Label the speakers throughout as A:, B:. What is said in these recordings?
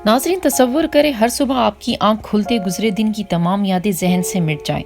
A: नाज़रीन, तसव्वुर करें हर सुबह आपकी आंख खुलते गुजरे दिन की तमाम यादें जहन से मिट जाएं,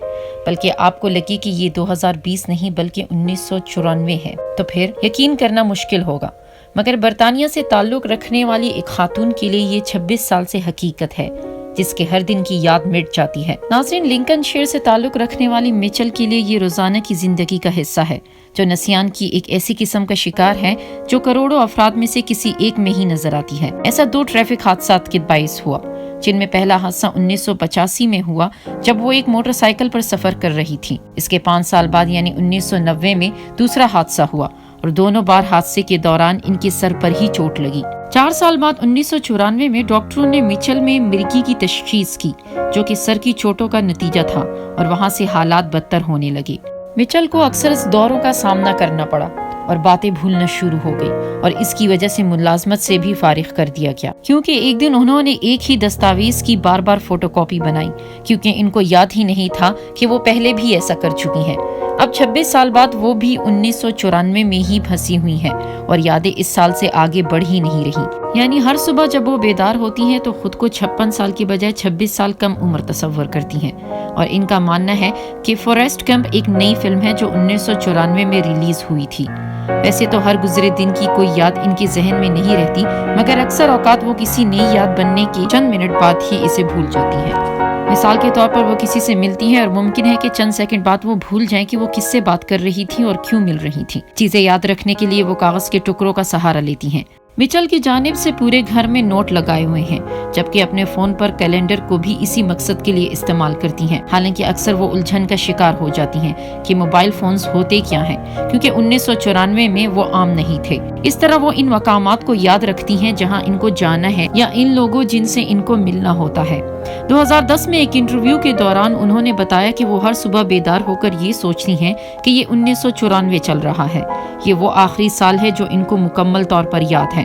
A: बल्कि आपको लगे कि ये 2020 नहीं बल्कि 1994 है, तो फिर यकीन करना मुश्किल होगा। मगर बरतानिया से ताल्लुक़ रखने वाली एक खातून के लिए ये 26 साल से हकीकत है जिसके हर दिन की याद मिट जाती है। नाज़रीन, लिंकनशायर से ताल्लुक़ रखने वाली मिचेल के लिए ये रोज़ाना की ज़िंदगी का हिस्सा है, जो नसियान की एक ऐसी किस्म का शिकार है जो करोड़ों अफराद में से किसी एक में ही नजर आती है। ऐसा 2 ट्रैफिक हादसात के बाइस हुआ, जिनमें पहला हादसा 1985 में हुआ जब वो एक मोटरसाइकिल पर सफर कर रही थी। इसके 5 साल बाद यानी 1990 में दूसरा हादसा हुआ और दोनों बार हादसे के दौरान इनके सर पर ही चोट लगी। 4 साल बाद 1994 में डॉक्टरों ने मिचेल में मिर्गी की तशखीस की, जो कि सर की चोटों का नतीजा था, और वहाँ से हालात बदतर होने लगे। मिचेल को अक्सर इस दौरों का सामना करना पड़ा और बातें भूलना शुरू हो गई, और इसकी वजह से मुलाजमत से भी फारिग कर दिया गया, क्योंकि एक दिन उन्होंने एक ही दस्तावेज की बार बार फोटोकॉपी बनाई, क्योंकि इनको याद ही नहीं था कि वो पहले भी ऐसा कर चुकी हैं। अब 26 साल बाद वो भी 1994 में ही फंसी हुई हैं और यादें इस साल से आगे बढ़ ही नहीं रही। यानी हर सुबह जब वो बेदार होती हैं तो खुद को 56 साल की बजाय 26 साल कम उम्र तस्वर करती हैं, और इनका मानना है कि फॉरेस्ट गंप एक नई फिल्म है जो 1994 में रिलीज हुई थी। वैसे तो हर गुजरे दिन की कोई याद इनके जहन में नहीं रहती, मगर अक्सर औकात वो किसी नई याद बनने के चंद मिनट बाद ही इसे भूल जाती हैं। मिसाल के तौर पर वो किसी से मिलती हैं और मुमकिन है कि चंद सेकंड बाद वो भूल जाएं कि वो किससे बात कर रही थी और क्यों मिल रही थी। चीजें याद रखने के लिए वो कागज के टुकड़ों का सहारा लेती हैं। मिचेल की जानिब से पूरे घर में नोट लगाए हुए हैं, जबकि अपने फोन पर कैलेंडर को भी इसी मकसद के लिए इस्तेमाल करती हैं। हालांकि अक्सर वो उलझन का शिकार हो जाती हैं कि मोबाइल फोन्स होते क्या हैं, क्योंकि 1994 में वो आम नहीं थे। इस तरह वो इन मकामात को याद रखती हैं जहां इनको जाना है या इन लोगों जिनसे इनको मिलना होता है। 2010 में एक इंटरव्यू के दौरान उन्होंने बताया कि वो हर सुबह बेदार होकर ये सोचती हैं कि ये 1994 चल रहा है। ये वो आखिरी साल है जो इनको मुकम्मल तौर पर याद है।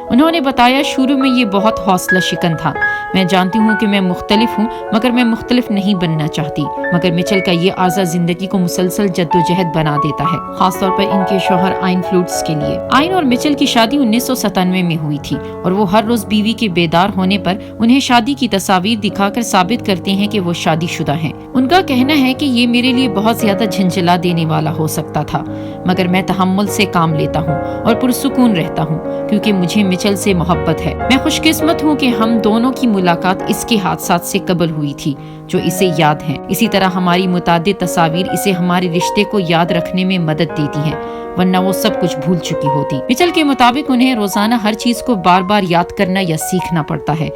A: उन्होंने बताया, शुरू में ये बहुत हौसला शिकन था। मैं जानती हूँ कि मैं मुख्तलिफ हूँ, मगर मैं मुख्तलिफ नहीं बनना चाहती। मगर मिचेल का ये आज़ा जिंदगी को मुसलसल जद्दोजहद बना देता है, खासतौर पर इनके शौहर आइन फ्लूट्स के लिए। आइन और मिचेल की शादी 1997 में हुई थी, और वो हर रोज बीवी के बेदार होने पर उन्हें शादी की तस्वीर दिखाकर साबित करते हैं कि वो शादीशुदा हैं। उनका कहना है कि ये मेरे लिए बहुत ज्यादा झंझला देने वाला हो सकता था, मगर मैं तहम्मुल से काम लेता हूँ और पुरसुकून रहता हूँ, क्योंकि मुझे मिचेल से मोहब्बत है। मैं खुशकिस्मत हूँ कि हम दोनों की मुलाकात इसके हादसात से कबल हुई थी जो इसे याद है। इसी तरह हमारी मुतादिद तस्वीर इसे हमारे रिश्ते को याद रखने में मदद देती हैं, वरना वो सब कुछ भूल चुकी होती। मिचेल के मुताबिक उन्हें रोजाना हर चीज को बार बार याद करना या सीखना पड़ता है।